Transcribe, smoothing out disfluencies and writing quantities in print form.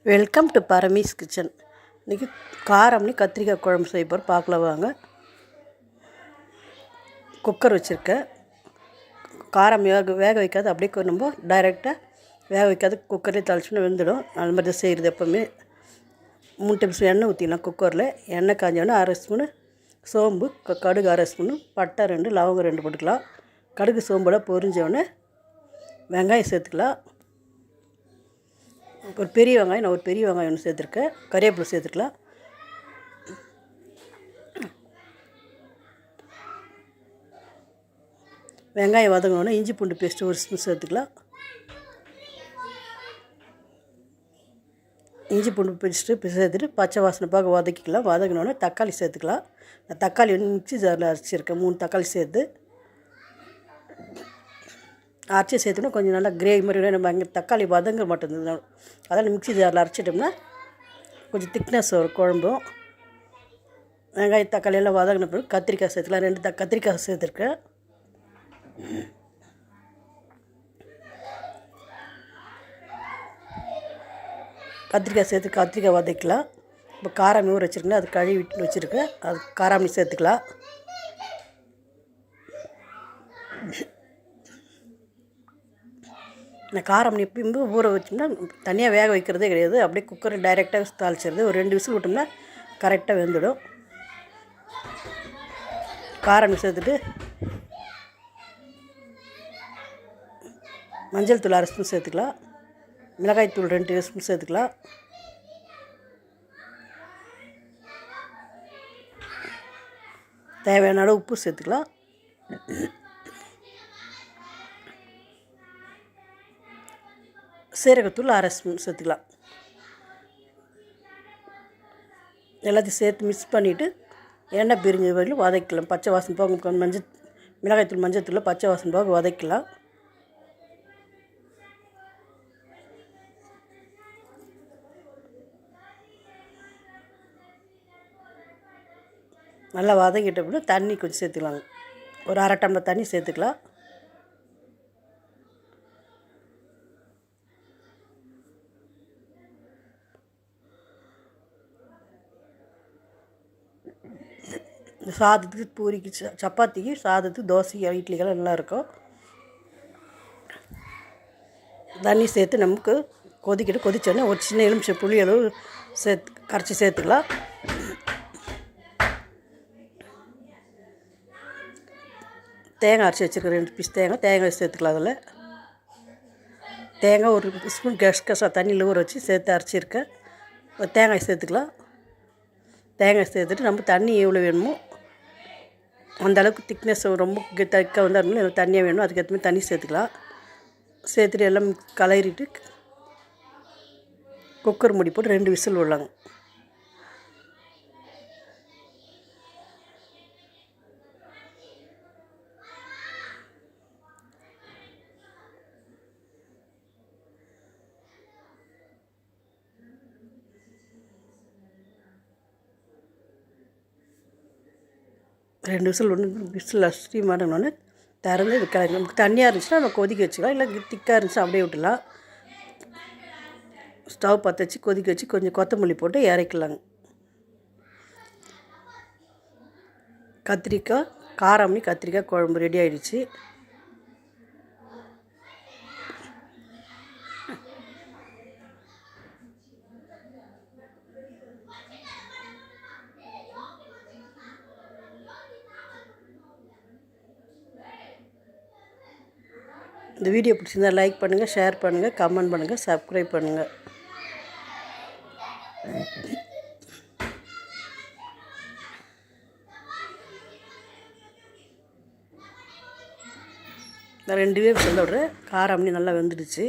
Welcome to பரமீஸ் kitchen. இன்றைக்கி காரம்னி கத்திரிக்காய் குழம்பு செய்ய போகிற பார்க்கலாம் வாங்க. குக்கர் வச்சுருக்கேன். காரம் வேக வைக்காது, அப்படியே நம்ம டைரெக்டாக வேக வைக்காது குக்கர்லேயே தாளிச்சுன்னா வெந்துடும். அது மாதிரி தான் செய்கிறது. எப்போவுமே 3 டேபிள் ஸ்பூன் எண்ணெய் ஊற்றிக்கலாம். குக்கரில் எண்ணெய் காஞ்சோன்னா 1/2 ஸ்பூனு சோம்பு, கடுகு 1/2 ஸ்பூனு, பட்டை 2, லவங்கம் 2 போட்டுக்கலாம். கடுகு சோம்போட பொரிஞ்சோடனே வெங்காயம் சேர்த்துக்கலாம். ஒரு பெரிய வெங்காயம், நான் ஒரு பெரிய வெங்காயம் ஒன்று சேர்த்துருக்கேன். கறிவேப்பிலை சேர்த்துக்கலாம். வெங்காயம் வதங்கினோன்னா இஞ்சி பூண்டு பேஸ்ட்டு 1 ஸ்பூன் சேர்த்துக்கலாம். இஞ்சி பூண்டு பேஸ்ட்டு சேர்த்துட்டு பச்சை வாசனை பார்க்க வதக்கிக்கலாம். வதங்கினோன்னே தக்காளி சேர்த்துக்கலாம். நான் தக்காளி வந்து மிக்ஸி ஜாரில் அரைச்சிருக்கேன். 3 தக்காளி சேர்த்து அரைச்சி சேர்த்துனா கொஞ்சம் நல்லா கிரேவி மாதிரி நம்ம அங்கே தக்காளி வதங்க மாட்டேங்குது. அதனால் மிக்ஸி ஜாரில் அரைச்சிட்டோம்னா கொஞ்சம் திக்னஸ் வரும் குழம்பும். வெங்காயம் தக்காளி எல்லாம் வதங்கின பிறகு கத்திரிக்காய் சேர்த்துக்கலாம். 2 கத்திரிக்காய் சேர்த்துருக்கேன். கத்திரிக்காய் வதக்கலாம். இப்போ காராமணி ஊற வச்சுருக்கேன், அது கழுவி விட்டு வச்சுருக்கேன். அது காராமணி சேர்த்துக்கலாம். நான் காராமணி எப்பயும் ஊற வச்சோம்னா தனியாக வேக வைக்கிறதே கிடையாது. அப்படியே குக்கரில் டைரெக்டாக தாளிச்சிடுறது. ஒரு 2 விசில் விட்டோம்னா கரெக்டாக வெந்துடும். காராமணி சேர்த்துட்டு மஞ்சள் தூள் 1/2 ஸ்பூன் சேர்த்துக்கலாம். மிளகாய் தூள் 2 ஸ்பூன் சேர்த்துக்கலாம். தேவையான அளவு உப்பு சேர்த்துக்கலாம். சீரகத்தூள் 1/2 ஸ்பூன் சேர்த்துக்கலாம். எல்லாத்தையும் சேர்த்து மிக்ஸ் பண்ணிவிட்டு எண்ணெய் பிரிஞ்ச வரையிலும் வதக்கலாம். பச்சை வாசனை போக மிளகாய்த்தூள் மஞ்சத்தூளில் பச்சை வாசனை போக வதக்கலாம். நல்லா வதங்கிட்ட பிறகு தண்ணி கொஞ்சம் சேர்த்துக்கலாங்க. ஒரு 1/2 டம்ளர் தண்ணி சேர்த்துக்கலாம். சாதத்துக்கு, பூரிக்கு, சப்பாத்திக்கு, சாதத்துக்கு, தோசை, இட்லிக்கெல்லாம் நல்லாயிருக்கும். தண்ணி சேர்த்து நமக்கு கொதிச்சோடனே ஒரு சின்ன எலுமிச்சை புளி அளவு கரைச்சி சேர்த்துக்கலாம். தேங்காய் அரைச்சி வச்சுருக்க 2 பீஸ் தேங்காய் சேர்த்துக்கலாம். அதில் தேங்காய் 1 ஸ்பூன் கசகசா தண்ணியில் ஊற வச்சு சேர்த்து அரைச்சிருக்கேன். தேங்காய் சேர்த்துக்கலாம். தேங்காய் சேர்த்துட்டு நம்ம தண்ணி எவ்வளோ வேணுமோ அந்தளவுக்கு திக்னஸ் ரொம்ப தக்க வந்தால் தண்ணியாக வேணும், அதுக்கேற்ற மாதிரி தண்ணி சேர்த்துக்கலாம். சேர்த்துட்டு எல்லாம் கலரிட்டு குக்கர் மூடி போட்டு 2 விசில் விடலாங்க. விசில் ஸ்டீம் ஆனோடனே திறந்து கிளறி, நமக்கு தண்ணியாக இருந்துச்சுன்னா நம்ம கொதிக்க வச்சுக்கலாம். இல்லை திக்காக இருந்துச்சுன்னா அப்படியே விட்டுலாம். ஸ்டவ் பற்ற வச்சு கொதிக்க வச்சு கொஞ்சம் கொத்தமல்லி போட்டு இறக்கலாங்க. காராமணி கத்திரிக்காய் குழம்பு ரெடி ஆகிடுச்சு. இந்த வீடியோ பிடிச்சிருந்தால் லைக் பண்ணுங்கள், ஷேர் பண்ணுங்கள், கமெண்ட் பண்ணுங்கள், சப்ஸ்கிரைப் பண்ணுங்கள். நான் 2 சொல்ல விட்றேன். காராமணி நல்லா வெந்துடுச்சு.